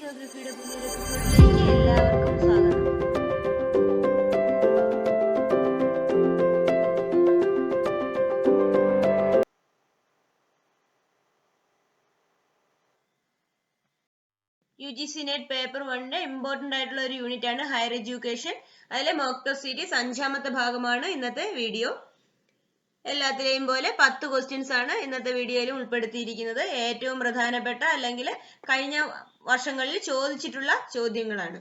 ജോഗ്രഫിയുടെ പുതിയൊരു എപ്പിസോഡിലേക്ക് എല്ലാവർക്കും സ്വാഗതം. UGC നെറ്റ് പേപ്പർ 1 ഇമ്പോർട്ടന്റ് ആയിട്ടുള്ള ഒരു യൂണിറ്റ് ആണ് ഹയർ എഡ്യൂക്കേഷൻ. അതിലെ മോക്ക് ടെസ്റ്റ് സീരീസ് 5ാമത്തെ ഭാഗമാണ് ഇന്നത്തെ വീഡിയോ. എല്ലാത്തിലെയും പോലെ 10 ക്വസ്റ്റ്യൻസ് ആണ് ഇന്നത്തെ വീഡിയോയിൽ ഉൾപ്പെടുത്തിയിരിക്കുന്നത്. ഏറ്റവും പ്രധാനപ്പെട്ട അല്ലെങ്കിൽ കഴിഞ്ഞ വർഷങ്ങളിൽ ചോദിച്ചിട്ടുള്ള ചോദ്യങ്ങളാണ്.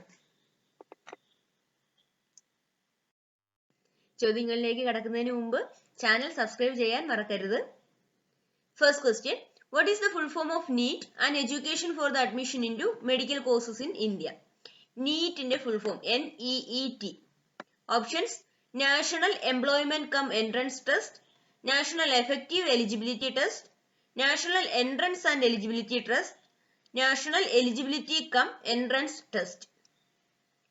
ചോദ്യങ്ങളിലേക്ക് കടക്കുന്നതിന് മുമ്പ് ചാനൽ സബ്സ്ക്രൈബ് ചെയ്യാൻ മറക്കരുത്. First question, what is the full form of NEET, an education for the admission into medical courses in India? NEET ന്റെ full form NEET. Options: National Employment Cum Entrance Test, National Effective Eligibility Test, National Entrance and Eligibility Test, National Eligibility Cum Entrance Test.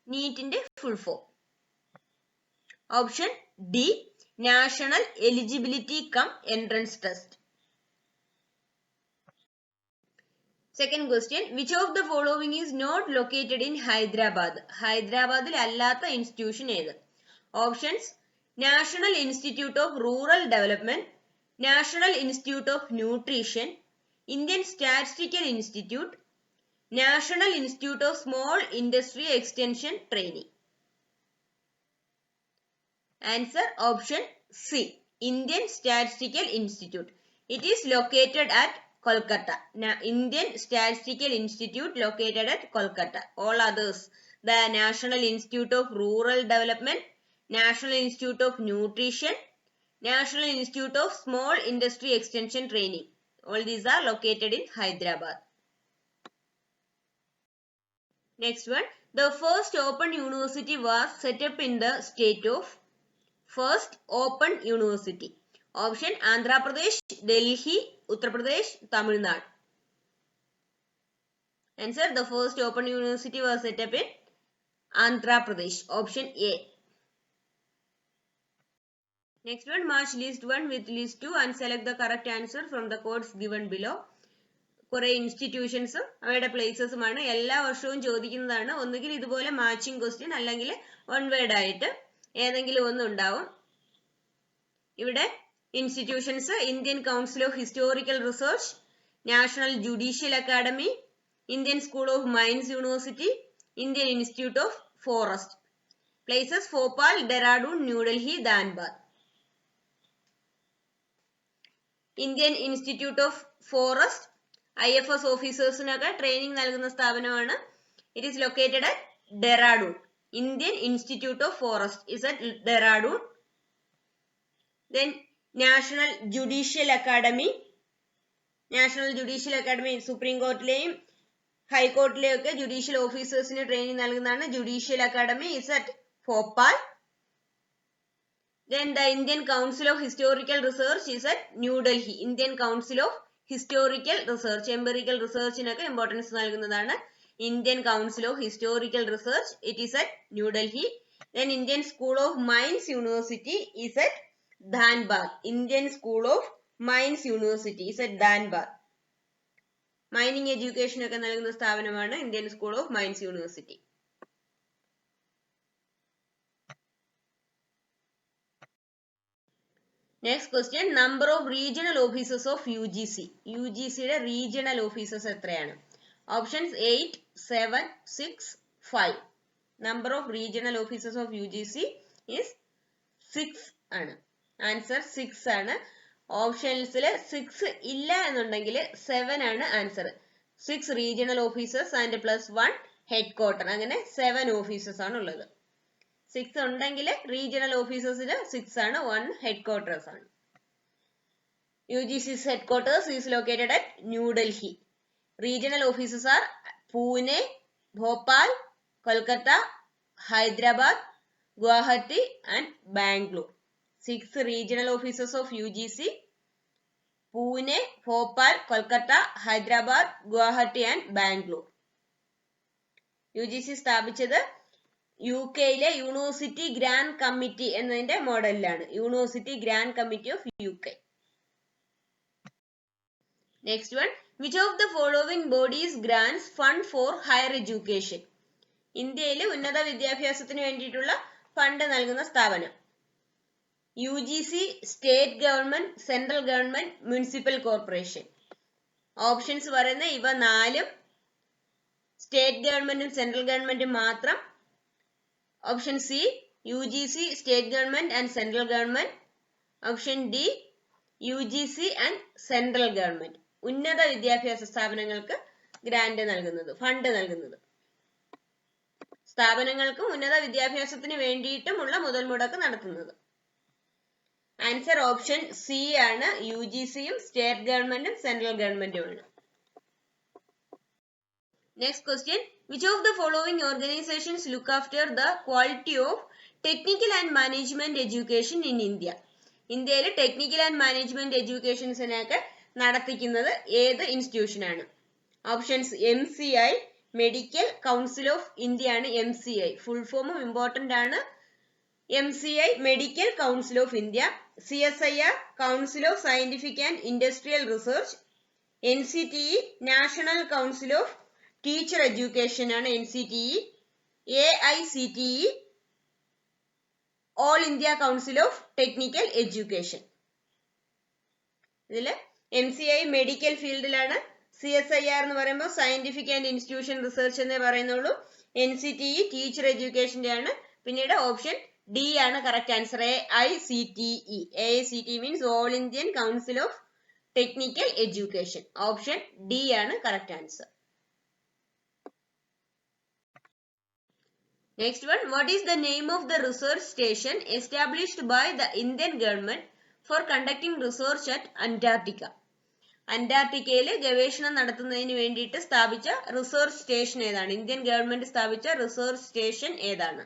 NEET ന്റെ full form. Option D, National Eligibility Cum Entrance Test. Second question, which of the following is not located in Hyderabad? ഹൈദരാബാദിൽ അല്ലാത്ത institution ഏത്? Options: National Institute of Rural Development, National Institute of Nutrition, Indian Statistical Institute, National Institute of Small Industry Extension Training. Answer: Option C, Indian Statistical Institute. It is located at Kolkata. Indian Statistical Institute located at Kolkata. All others, the National Institute of Rural Development, National Institute of Nutrition, National Institute of Small Industry Extension Training, all these are located in Hyderabad. Next one, the first open university was set up in the state of. First open university. Option: Andhra Pradesh, Delhi, Uttar Pradesh, Tamil Nadu. Answer: the first open university was set up in Andhra Pradesh. Option A. Next one, match list 1 with list 2 and select the correct answer from the codes given below. കുറെ ഇൻസ്റ്റിറ്റ്യൂഷൻസും അവയുടെ പ്ലേസസുമാണ് എല്ലാ വർഷവും ചോദിക്കുന്നതാണ്. ഒന്നുകിൽ ഇതുപോലെ matching question അല്ലെങ്കിൽ one word ആയിട്ട് ഏതെങ്കിലും ഒന്നുണ്ടാവും. ഇവിടെ institutions: Indian council of Historical Research, National Judicial Academy, Indian School of Mines University, Indian Institute of Forest. Places: Bhopal, Dehradun, New Delhi, Dhanbad. Indian Institute of Forest IFS ഓഫീസേഴ്സിനൊക്കെ ട്രെയിനിങ് നൽകുന്ന സ്ഥാപനമാണ്. It is located at Dehradun. Indian Institute of Forest is at Dehradun. Then National Judicial Academy. National Judicial Academy supreme കോർട്ടിലെയും ഹൈക്കോർട്ടിലെയും ഒക്കെ judicial ഓഫീസേഴ്സിന് training നൽകുന്നതാണ്. Judicial Academy is at Bhopal. Then the Indian Council of Historical Research is at New Delhi. Indian Council of Historical Research, empirical researchനൊക്കെ importance നൽകുന്നതാണ്. Indian Council of Historical Research, it is at New Delhi. Then Indian School of Mines University is at Dhanbad. Indian School of Mines University is at Dhanbad. Mining education ഒക്കെ നൽകുന്ന സ്ഥാപനമാണ് Indian School of Mines University. Next question, number of regional officers of UGC. UGCയുടെ regional officers എത്രയാണ്? Options 8, 7, 6, 5. Number of regional officers of UGC is 6 ആണ്. Answer 6 ആണ്. ഓപ്ഷൻസിൽ 6 ഇല്ല എന്നുണ്ടെങ്കിൽ 7 ആണ് answer. 6 regional officers and plus 1 head quarter, അങ്ങനെ 7 officers ആണ് ഉള്ളത്. 6 ഉണ്ടെങ്കിൽ റീജിയണൽ ഓഫീസേഴ്സിൽ 6 ആണ്, 1 ഹെഡ് ക്വാർട്ടേഴ്സ് ആണ്. UGC's headquarters is located at New Delhi. Regional offices are Pune, Bhopal, Kolkata, Hyderabad, Guwahati and Bangalore. 6 regional offices of UGC: Pune, Bhopal, Kolkata, Hyderabad, Guwahati and Bangalore. UGC സ്ഥാപിച്ചത് UK-യിലെ university grand committee എന്നതിന്റെ മോഡലിലാണ്. University grand committee of UK. Next one, which of the following bodies grants fund for higher education? ഇന്ത്യയിൽ ഉന്നത വിദ്യാഭ്യാസത്തിന് വേണ്ടിയിട്ടുള്ള fund നൽകുന്ന സ്ഥാപനം. UGC, state government, central government, municipal corporation. Options പറയുന്ന ഇവ നാലും സ്റ്റേറ്റ് ഗവൺമെന്റും സെൻട്രൽ ഗവൺമെന്റും മാത്രം. Option C UGC, state government and central government. Option D UGC and central government. ഉന്നത വിദ്യാഭ്യാസ സ്ഥാപനങ്ങൾക്ക് ഗ്രാന്റ് നൽകുന്നത്, ഫണ്ട് നൽകുന്നത്. സ്ഥാപനങ്ങൾക്കും ഉന്നത വിദ്യാഭ്യാസത്തിന് വേണ്ടിയിട്ടുമുള്ള മുതൽ മുടക്ക് നടത്തുന്നത്. ആൻസർ ഓപ്ഷൻ സി ആണ്. UGCയും സ്റ്റേറ്റ് ഗവൺമെന്റും സെൻട്രൽ ഗവൺമെന്റുമാണ്. Next question, which of the following organizations look after the quality of technical and management education in India? ഇന്ത്യയിൽ ടെക്നിക്കൽ ആൻഡ് മാനേജ്മെന്റ് എഡ്യൂക്കേഷൻസിനൊക്കെ നടത്തിക്കുന്നത് ഏത് ഇൻസ്റ്റിറ്റ്യൂഷൻ ആണ്? Options MCI, medical council of India ആണ് MCI. Full ഫോമും important ആണ്. MCI, medical council of India. CSIR, council of scientific and industrial research. NCTE, national council of teacher education ആണ് NCTE. AICTE, all India council of technical education. ഇതില് MCI medical ഫീൽഡിലാണ്. CSIR എന്ന് പറയുമ്പോൾ scientific and institution research എന്നേ പറയുന്നുള്ളൂ. NCTE teacher എഡ്യൂക്കേഷന്റെ ആണ്. പിന്നീട് option D ആണ് correct answer. AICTE. AICTE means all Indian council of technical education. Option D ആണ് correct answer. Next one, what is the name of the research station established by the Indian government for conducting research at Antarctica? അന്റാർട്ടിക്കയിൽ ഗവേഷണം നടത്തുന്നതിന് വേണ്ടിയിട്ട് സ്ഥാപിച്ച research station ഏതാണ്? ഇന്ത്യൻ ഗവൺമെന്റ് സ്ഥാപിച്ച റിസർച്ച് സ്റ്റേഷൻ ഏതാണ്?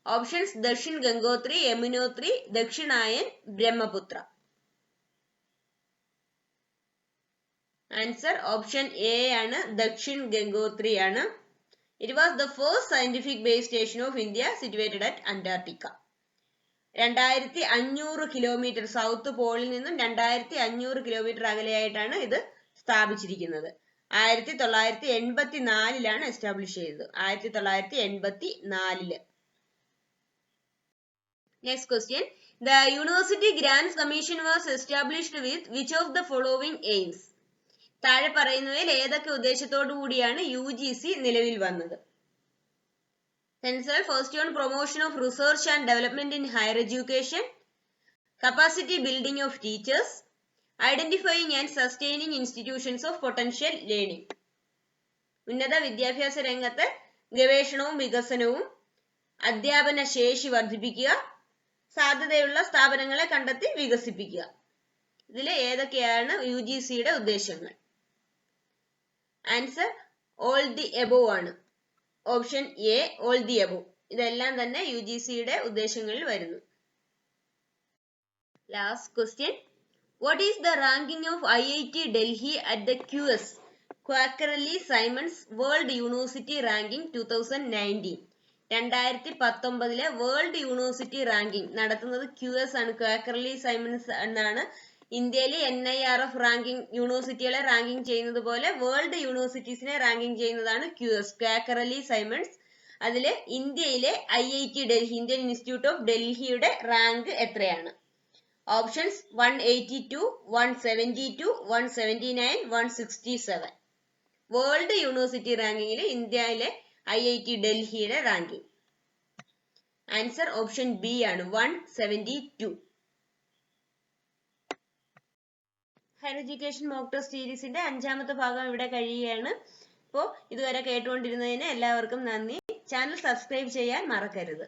Options Dakshin Gangotri, Yamunotri, Dakshinayan, Brahmaputra. Answer option A ആണ്, ദക്ഷിൺ ഗംഗോത്രി ആണ്. It was the first scientific base station of India situated at Antarctica. 2500 kilometre south പോളിൽ നിന്നും 2500 കിലോമീറ്റർ അകലെയായിട്ടാണ് ഇത് സ്ഥാപിച്ചിരിക്കുന്നത്. 1984 എസ്റ്റാബ്ലിഷ് ചെയ്തത്. 1984. Next question. The University Grants Commission was established with which of the following aims? താഴെ പറയുന്നവയിൽ ഏതൊക്കെ ഉദ്ദേശത്തോടു കൂടിയാണ് UGC നിലവിൽ വന്നത്? First on promotion of research and development in higher education, capacity building of teachers, identifying and sustaining institutions of potential learning. ഉന്നത വിദ്യാഭ്യാസ രംഗത്ത് ഗവേഷണവും വികസനവും, അധ്യാപന ശേഷി വർദ്ധിപ്പിക്കുക, സാധ്യതയുള്ള സ്ഥാപനങ്ങളെ കണ്ടെത്തി വികസിപ്പിക്കുക. ഇതിൽ ഏതൊക്കെയാണ് UGCയുടെ ഉദ്ദേശങ്ങൾ? ആൻസർ ഓൾ ദി എബോവ് ആണ്. Option A all the above. ഇതെല്ലാം തന്നെ UGCയുടെ ഉദ്ദേശങ്ങളിൽ വരുന്നു. Last question, what is the ranking of IIT Delhi at the QS Quacquarelli Symonds world university ranking 2019? 2019 world university ranking നടത്തുന്നത് QS ആണ്, ക്വാക്കർലി സൈമൺസ് എന്നാണ്. ഇന്ത്യയിലെ NIRF റാങ്കിംഗ് യൂണിവേഴ്സിറ്റികളെ റാങ്കിംഗ് ചെയ്യുന്നത് പോലെ വേൾഡ് യൂണിവേഴ്സിറ്റീസിനെ റാങ്കിംഗ് ചെയ്യുന്നതാണ് QS, ക്വാക്കർലി സൈമൺസ്. അതിൽ ഇന്ത്യയിലെ IIT Delhi, Indian Institute of ഡൽഹിയുടെ റാങ്ക് എത്രയാണ്? ഓപ്ഷൻസ് 182, 172, 179, 167. വേൾഡ് യൂണിവേഴ്സിറ്റി റാങ്കിങ്ങിൽ ഇന്ത്യയിലെ IIT ഡൽഹിയുടെ റാങ്കിംഗ്. ആൻസർ ഓപ്ഷൻ ബി ആണ്, 172. ഹയർ എഡ്യൂക്കേഷൻ മോക്ക് ടെസ്റ്റ് സീരീസിന്റെ 5ാമത്തെ ഭാഗം ഇവിടെ കഴിയുകയാണ്. അപ്പോൾ ഇതുവരെ കേട്ടുകൊണ്ടിരുന്നതിന് എല്ലാവർക്കും നന്ദി. ചാനൽ സബ്സ്ക്രൈബ് ചെയ്യാൻ മറക്കരുത്.